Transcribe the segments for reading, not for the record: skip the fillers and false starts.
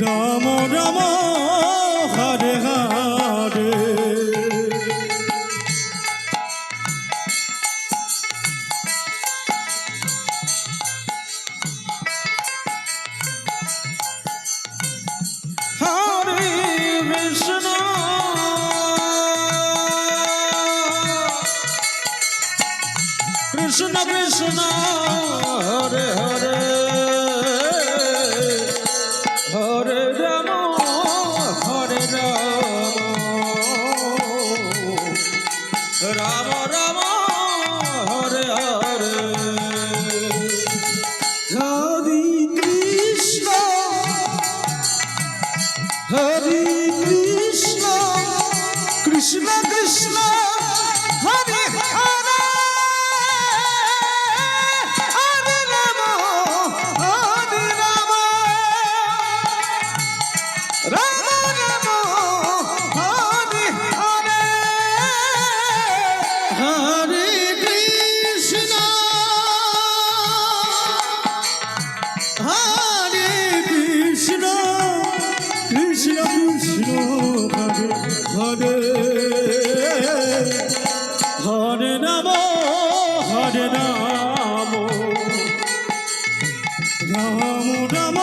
Ram Ram Hare Hare Hare Krishna Krishna Krishna Hare Hare Hare Ram Hare Ram Ram Ram Hare Hare Hare Krishna Hare Krishna Krishna Krishna Hare Hare Hare Ram Hare Ram Ram Ram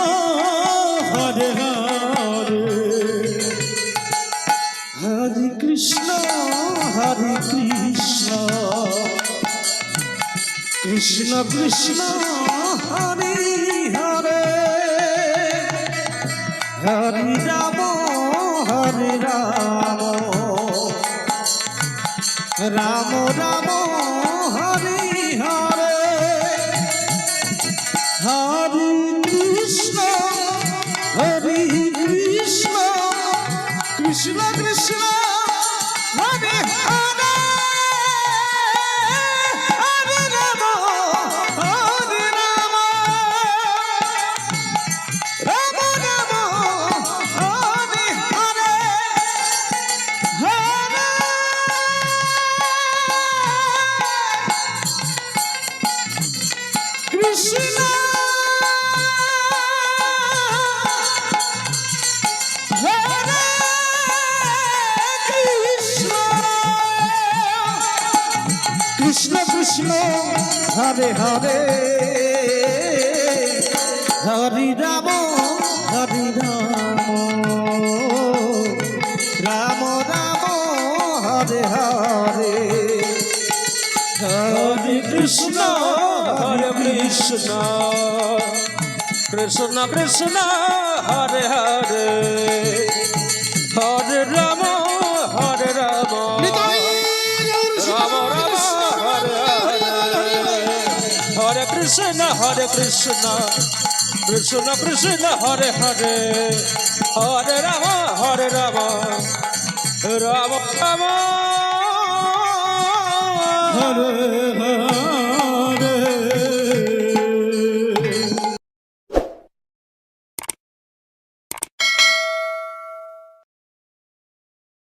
Hare Hare Hare Krishna Hare Krishna Krishna Krishna Hare Hare Hare Ram Hare Ram Ram Ram Hare Hare Hare Krishna Krishna Krishna Hare Hare Hare Ram Ram Ram Hare Hare Hare Krishna Krishna Krishna Hare Hare Hare Ram Hare Ram Ram Ram Hare Hare Hare Krishna Hare Krishna Krishna Hare Hare Hari Ram Ram Ram Hare Hare Hare Krishna Krishna Krishna Hare Hare Hare Ram Ram Ram Hare Hare Hare Krishna Krishna Krishna Hare Hare Hare Ram Ram Ram Hare Hare